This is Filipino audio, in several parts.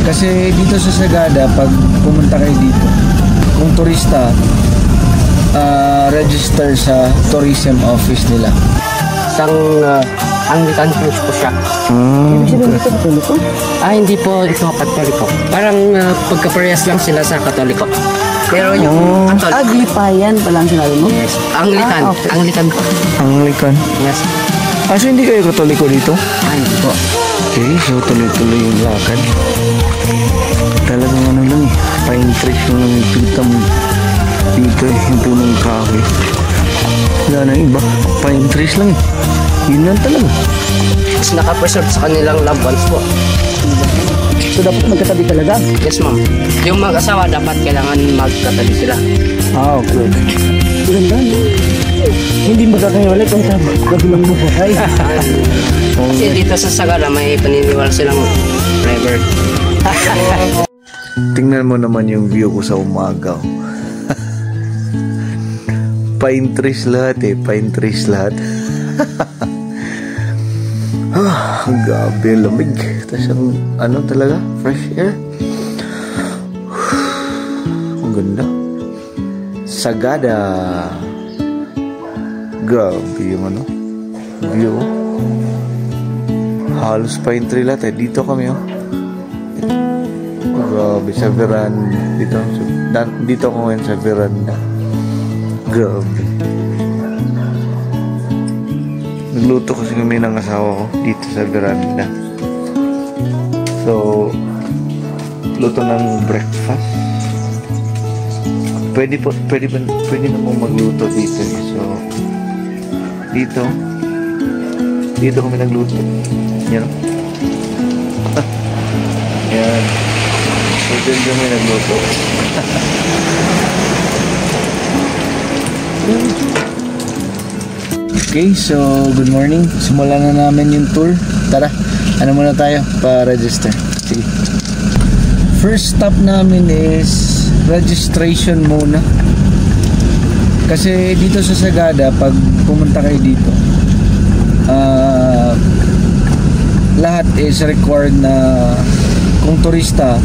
Kasi dito sa Sagada, pag pumunta kayo dito, kung turista, register sa tourism office nila. Isang Anglican Church po siya. Hindi po ito Katoliko. Parang pagkaparehas lang sila sa Katoliko. Pero yung Aglipayan pa lang sinabi mo? Yes. Anglican. Okay. Anglican po. Anglican. Yes. So hindi kayo Katoliko dito? Hindi po. Okay, so tuloy-tuloy yung lakad. Talagang ano lang pine trees yung nakikita mo dito yung punong kahoy. Wala na iba, pine trees lang yun lang talaga. Mas nakapreserve sa kanilang loved ones po. So dapat magkatabi talaga? Yes ma'am. Yung mag-asawa dapat kailangan magkatabi sila. Okay. Ganda no? Hindi magkakahiwalay kung gabi lang mo buhay. Kasi dito sa Sagada may paniniwala silang forever. Tingnan mo naman yung view ko sa umaga. Pine trees lahat pine trees lahat. Ang gabi, ang lamig. Tapos ang ano talaga, fresh air. Ang ganda. Sagada. Grabe yung ano, view. Halos pine tree lahat Dito kami Grabe, sa veranda. Dito ako ngayon sa veranda. Grabe. Nagluto kasi kami ng asawa ko dito sa veranda. So, luto ng breakfast. Pwede na mo magluto dito. So, dito kami nagluto. Yan. Yan. So, dito kami nagluto. Okay, so good morning. Simulan na namin yung tour. Tara, ano muna tayo pa-register. Sige. First stop namin is registration muna. Kasi dito sa Sagada, pag pumunta kayo dito, lahat is required na kung turista,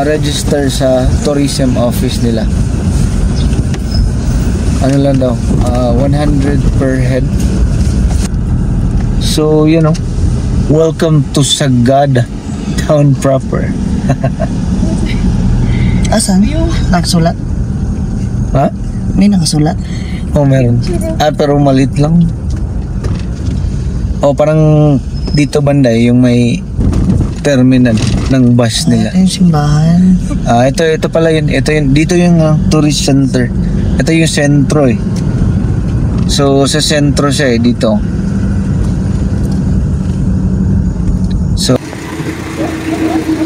register sa tourism office nila. Ano lang daw, 100 per head. So, welcome to Sagada town proper. Asan? Nakasulat? Ha? May nakasulat? Meron. Pero malit lang. Parang dito banda yung may terminal ng bus nila. Ito yung simbahan. Ito pala yun. Dito yung tourist center. Ito yung sentro So sa sentro siya dito.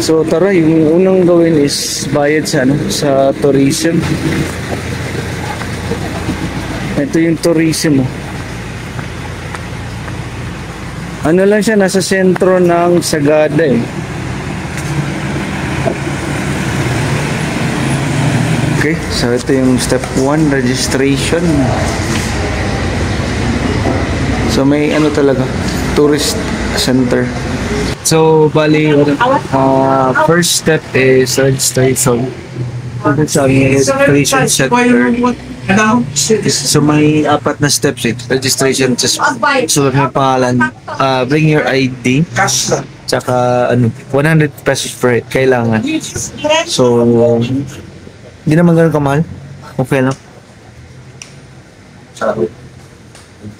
So tara, yung unang gawin is bayad sa tourism. Ito yung tourism Ano lang siya, nasa sentro ng Sagada Okay, so ito yung step 1, registration. So may talaga, tourist center. So bali, first step is registration. Sa registration center. So may 4 na steps registration, just sulat mo yung pangalan, bring your ID, tsaka 100 pesos per head, kailangan. So hindi naman ganun kamahal. Okay lang.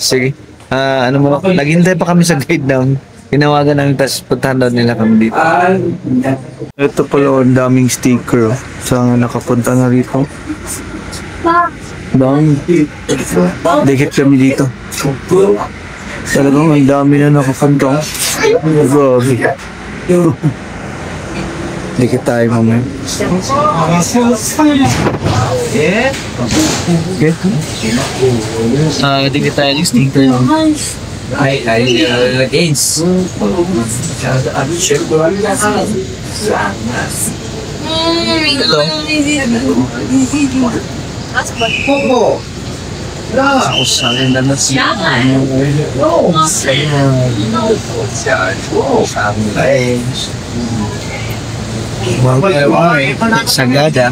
Sige. Naghintay pa kami sa guide ng tinawagan namin, tapos puntahan daw nila kami dito. Ito pala ang daming sticker. Saan nakapunta na rito? Dami. Dikit kami dito. Talagang ang dami na nakapunta. Grabe. Dikit tayo mamaya. Okay. Dikit tayo ng sticker. Gains. Ako sa akin na nasiya. Sagada.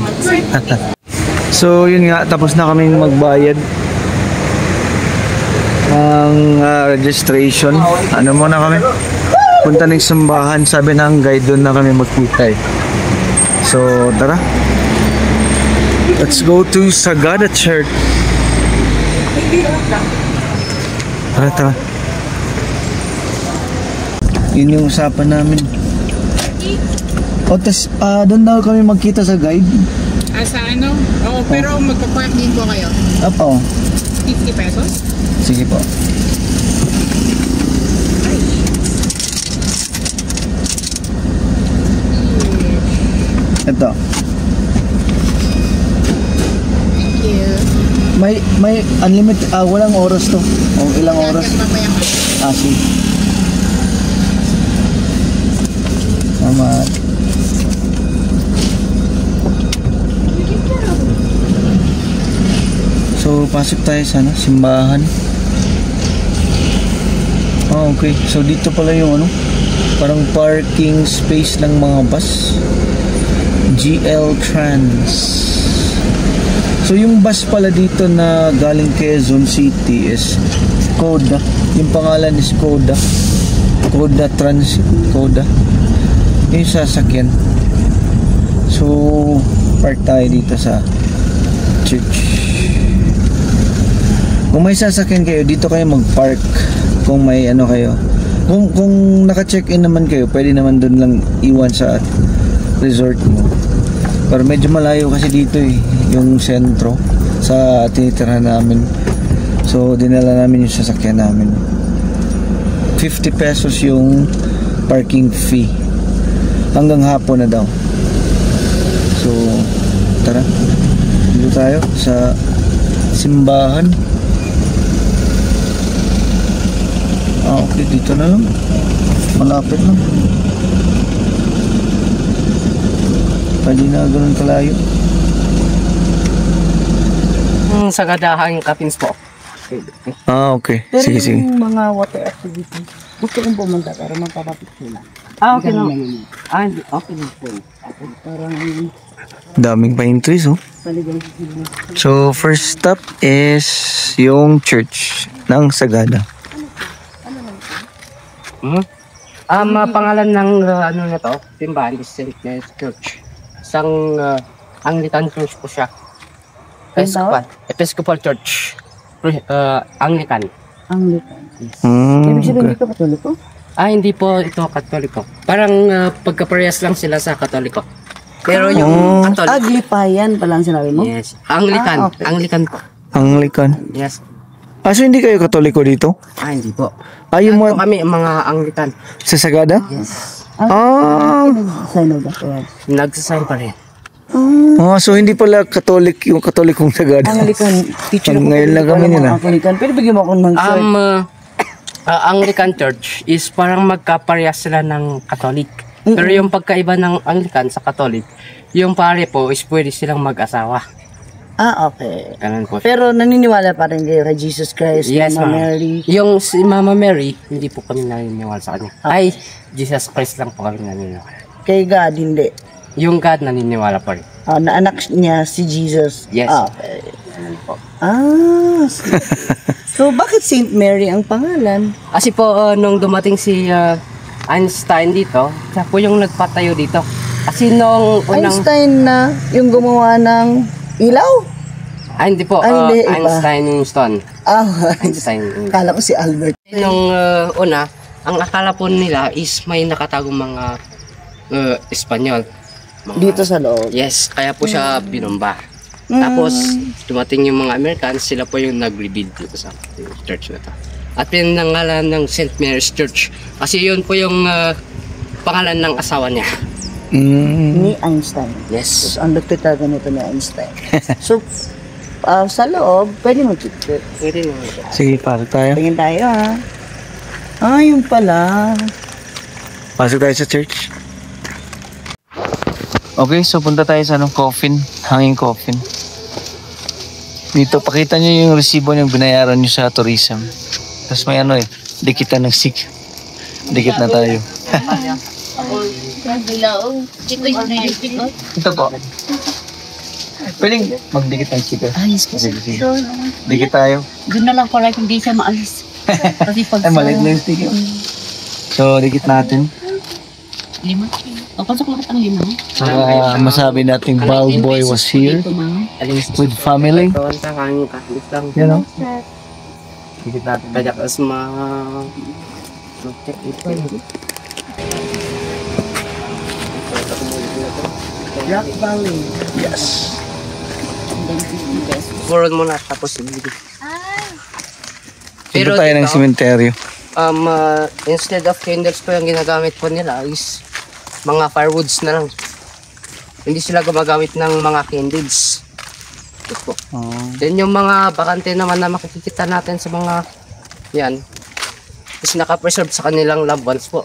So yun nga, tapos na kaming magbayad ng registration. Ano muna kami? Punta ng simbahan. Sabi ng guide, doon na kami magkita eh. So tara, let's go to Sagada Church. Tara. Yun yung usapan namin. O, doon daw kami magkita sa guide. Sa ano? Oo, pero magpapark din po kayo. Apo. 50 pesos? Sige po. Ito. Thank you. May unlimited, walang oras to. O, ilang oras? Sige. Salamat. So, pasok tayo sa simbahan. Okay. So, dito pala yung parang parking space ng mga bus. GL Trans. So, yung bus pala dito na galing Quezon City is Coda. Yung pangalan is Coda. Coda Transit. Coda. Yung sasakyan. So, park tayo dito sa church. Kung may sasakyan kayo, dito kayo mag-park. Kung may kayo. Kung naka-check-in naman kayo, pwede naman doon lang iwan sa resort mo. Pero medyo malayo kasi dito yung sentro sa tinitirahan namin. So, dinala namin yung sasakyan namin. 50 pesos yung parking fee. Hanggang hapon na daw. So, tara. Dito tayo sa simbahan. Okay, dito na lang. Malapit lang. Pwede na ganun kalayo. Sagadahan Kapins po. Okay. Sige. Yung mga water activity, gusto kong pumunta pero magpapapit sila. Okay lang. Hindi. Okay lang po. Parang Daming pine trees, So, first stop is yung church ng Sagada. Pangalan ng na to, simbahan is St. Mary's Church. Isang Anglican Church po siya. Episcopal Church. Anglican. Ibig sabihin dito Katoliko? Hindi po ito Katoliko. Parang pagkaparehas lang sila sa Katoliko. Pero yung Katoliko. Aglipayan pala ang sinabi mo? Yes. Anglican. Okay. Anglican po. Anglican. Yes. So hindi kayo Katoliko dito? Hindi po. Yung Ito kami mga Anglican. sa Sagada? Yes. Sign of the cross. Nagsasign pa rin. So hindi pala yung Katolikong Sagada. Anglican teacher. Ngayon lang kami nila. Anglican. Pero bigyan mo akong ng Anglican Church is parang magkaparehas sila ng Catholic. Pero yung pagkaiba ng Anglican sa Catholic, yung pare po is pwede silang mag-asawa. Okay. Ganun po. Pero naniniwala pa rin kay Jesus Christ, Yes, Mama ma'am. Mary. Yung si Mama Mary, hindi po kami naniniwala sa kanya. Ay, Jesus Christ lang po kami naniniwala. Kay God, hindi. Yung God naniniwala pa rin. Na anak niya si Jesus. Yes. Okay. So bakit Saint Mary ang pangalan? Kasi po, nung dumating si Einstein dito, siya po yung nagpatayo dito. Kasi nung unang... Einstein na yung gumawa ng ilaw? hindi po. Hindi, iba. Einstein yung stone. Einstein. Kala ko si Albert. Nung una, ang akala po nila is may nakatagong mga Espanyol. Dito sa loob. Yes, kaya po siya binomba. Tapos, dumating yung mga Americans, sila po yung nag-rebuild dito sa church na to. At pinangalan ng St. Mary's Church. Kasi yun po yung pangalan ng asawa niya. Ni Einstein. Yes. So, ang nagtataga nito ni Einstein. So, sa loob, pwede mag-picture. Pwede naman. Sige, pasok tayo. Tingin tayo yun pala. Pasok tayo sa church. Okay, so punta tayo sa coffin. Hanging coffin. Dito, pakita nyo yung resibo yung binayaran nyo sa tourism. Tapos may ano dikitan ng stick. Dikit na tayo. Ito po. Pwedeng magdikit ng sticker. Ayos po. Sige. Dikit tayo. Doon na lang pala kung di siya maalis. Kasi pag Ay, maliit na yung sticker. So, dikit natin. 5. O, pasok lahat ang 5. Para masabi natin Balboy was here with family. Ito, sa kanya kahit lang. Yan o. Dikit natin. Kaya kas check ito. Black Valley. Yes. Buron muna tapos ibigay. Ito tayo ng sementeryo. Instead of candles po yung ginagamit po nila is mga firewoods na lang. Hindi sila gumagamit ng mga candles. Ito po. Then yung mga bakante naman na makikita natin sa mga yan is naka-preserve sa kanilang loved ones po.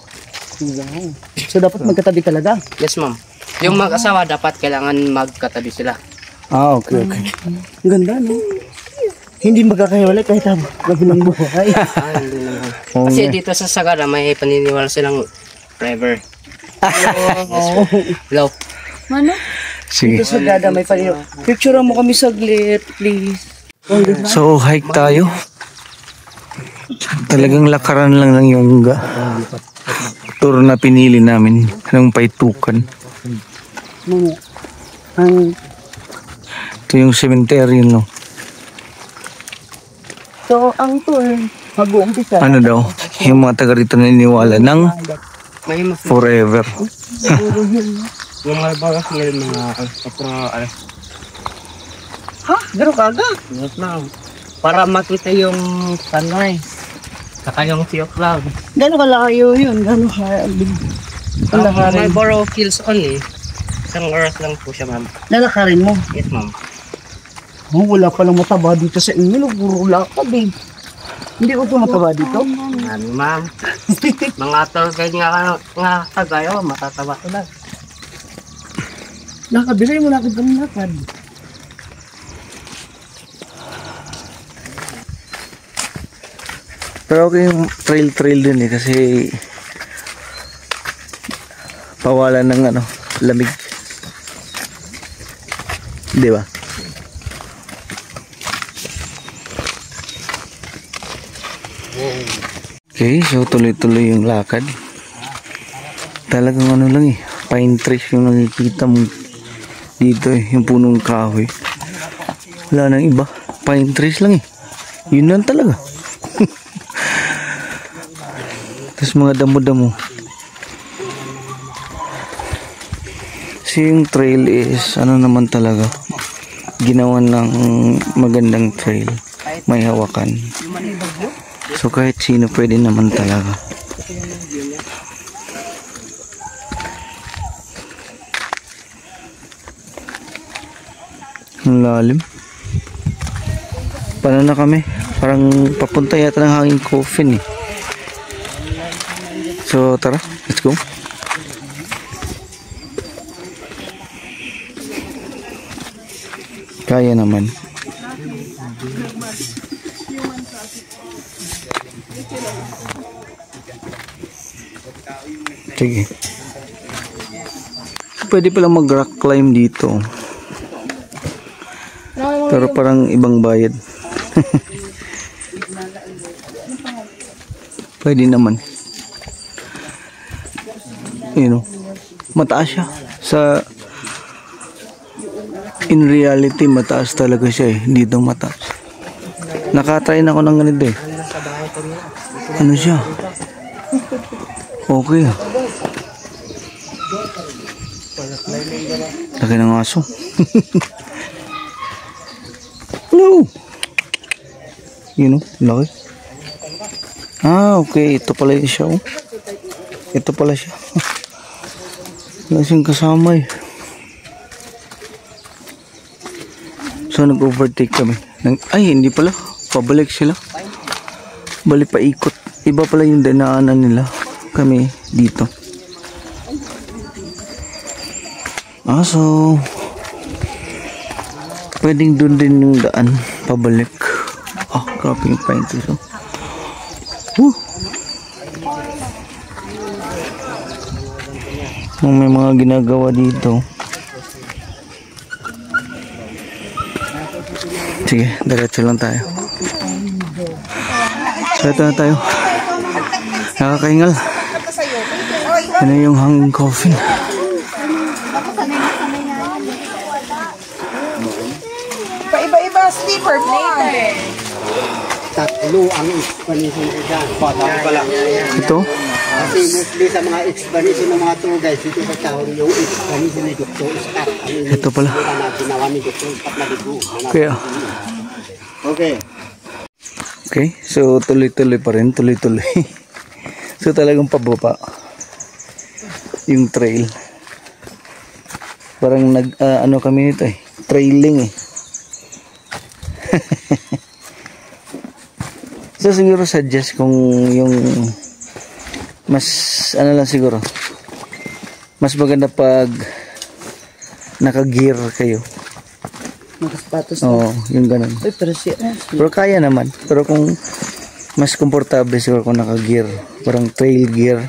So, dapat magkatabi talaga. Yes, ma'am. Yung mga asawa dapat kailangan magkatabi sila. Okay. Ang ganda, no? Hindi magkakahiwalay kahit gabi ng buhay. Hindi naman. Kasi dito sa Sagara may paniniwala silang forever. Hello. Ano? Sige. Sa gada may paliw. Picture mo kami saglit, please. So, hike tayo. Talagang lakaran lang ng yung tour na pinili namin ng Paitukan. Ito yung cemetery, no? So, ang tour, mag-uumpisa. Ano daw? Yung mga taga rito naniniwala ng May mas forever. yung mga bagas nila mga Ha? Garo kaga? yes, ma'am. Para makita yung sunrise. Saka yung sea of cloud. Gano'n kalayo yun? Gano'n kalayo? May borrow kills only. Isang oras lang po siya, ma'am. Lalakarin mo? Yes, ma'am. Oh, wala pa lang mataba dito sa inyo. Puro lakad eh. Hindi ko ito mataba dito. Ano, ma'am? Mga tour guide nga kagayo, matataba ko lang. Nakabili mo lakad kami lakad. Pero okay yung trail din kasi pawalan ng lamig. Di ba? Okay, so tuloy-tuloy yung lakad. Talagang lang pine trees yung nakikita mo dito yung punong kahoy. Wala nang iba, pine trees lang Yun lang talaga. Tapos mga damo-damo. Kasi yung trail is naman talaga ginawan ng magandang trail, may hawakan, so kahit sino pwede naman talaga. Ang lalim. Paano na kami? Parang papunta yata ng hanging coffin So tara, let's go. Kaya naman. Sige. Pwede pala mag-rock climb dito. Pero parang ibang bayad. Pwede naman. Mataas siya. In reality, mataas talaga siya Dito mataas. Nakatry na ako ng ganito Ano siya? Okay Laki ng aso. No! Laki. Okay. Ito pala siya Ito pala siya. Lasing kasama So nag-overtake kami. Ay, hindi pala. Pabalik sila. Bali pa ikot. Iba pala yung dinaanan nila. Kami dito. So pwedeng doon din yung daan. pabalik. Oh, grabe yung pine trees. Oh. Woo! May mga ginagawa dito. Sige, diretso lang tayo. So ito na tayo. Nakakaingal. Ano yung hanging coffin? Paiba-iba sleeper later. Tatlo ang explanation ko dyan. Pala. Ito? Kasi mostly sa mga explanation ng mga tour guys, dito sa town yung explanation ni Dr. Scott. Ito pala. Ginawa ni Dr. Scott na dito. Kaya. Okay. Okay, so tuloy-tuloy pa rin. Tuloy-tuloy. So talagang pababa yung trail. Parang ano kami nito eh. Trailing eh. So siguro suggest kung yung mas ano lang siguro mas maganda pag naka-gear kayo. Nakasapatos Oo, yung ganun. Ay, pero siya. Pero kaya naman. Pero kung mas komportable siguro kung naka-gear, parang trail gear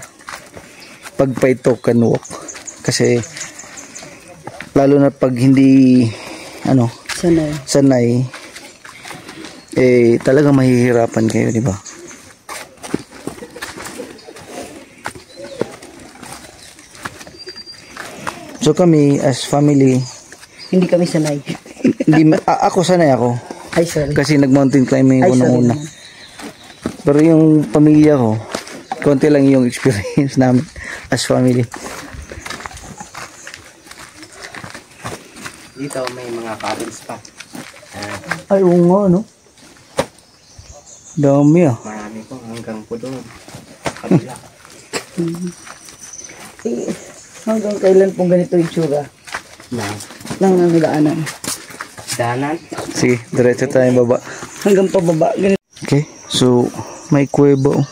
pag token walk. Kasi lalo na pag hindi ano sanay eh talagang mahihirapan kayo, di ba? So kami as family, Hindi kami sanay. ako sanay ako. Ay, sorry. Kasi nag-mountain climbing ako Ay, nung sorry una. naman. Pero yung pamilya ko, konti lang yung experience namin as family. Dito may mga cabins pa. Ay, oo nga, no? Dami ah. Marami po hanggang po doon. Kabila. Eh, hanggang kailan pong ganito yung tsura ng daanan? Danan. Sige, diretso tayo baba. Hanggang pababa. Ganito. Okay, so may kuweba oh.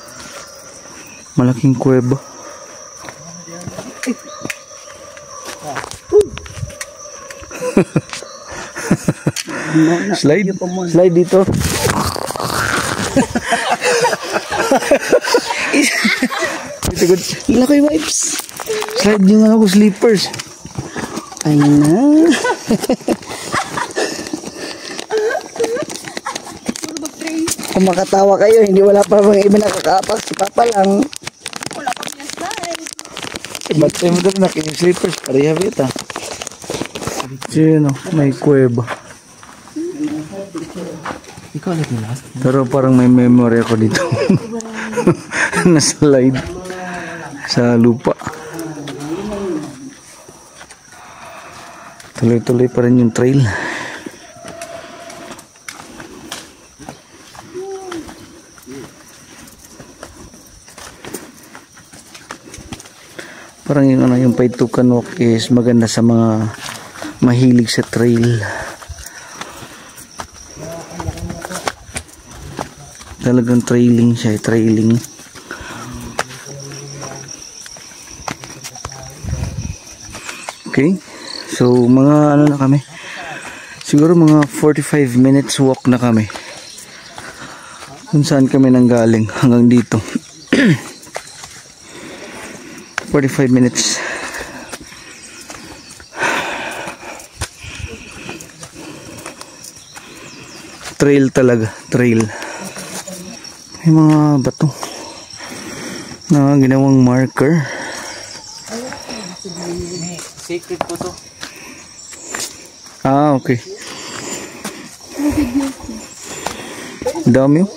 Malaking kuweba. Slide? Slide dito. Ito good. Laki vibes. Slide yung ano ko, slippers. Ay na. Kung makatawa kayo, hindi wala pa bang iba nakakapak. Si Papa lang. Ba't tayo mo doon nakin yung slippers? Pareha kita. Sino? May kuweba. Pero parang may memory ako dito. Na-slide sa lupa. Tuloy-tuloy pa rin yung trail. Parang yung ano, yung Paitukan Walk is maganda sa mga mahilig sa trail. Talagang trailing siya, trailing. Okay. So mga ano na kami. Siguro mga 45 minutes walk na kami. Kung saan kami nanggaling hanggang dito. 45 minutes. Trail talaga, trail. May mga bato na ginawang marker. Secret po to. Ah, okay. Dami oh.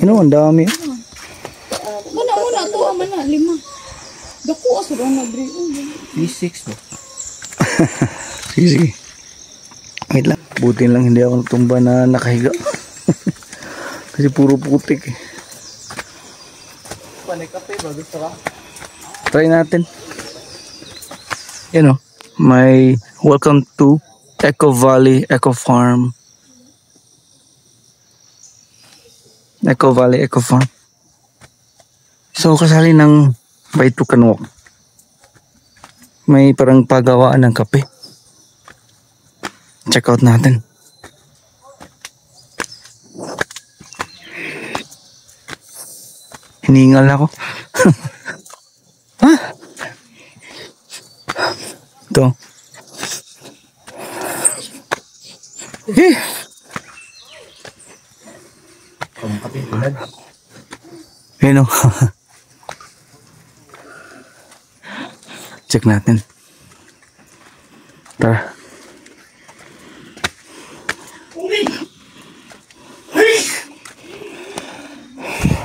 Ano, ang dami oh. Una, tuwa man na, 5. Dako, aso daw na, Dre. B6 mo. Sige, sige. Wait lang. Buti lang hindi ako natumba na nakahiga. Kasi puro putik eh. Panikape ba? Gusto ka? Try natin. Yan o. May welcome to Eco Valley Eco Farm. Eco Valley Eco Farm. So kasali ng Paitukan Walk. May parang pagawaan ng kape. Check out natin. Hiningal ako. Ha? Ito. Eh. Ayun o. Check natin. Tara.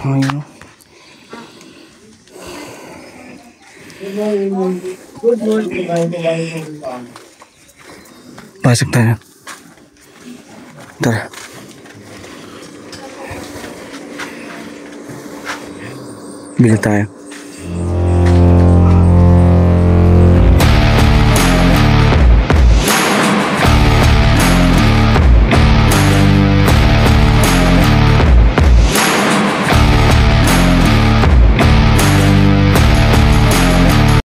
Ayun. Pasok tayo. Tara. Bili tayo.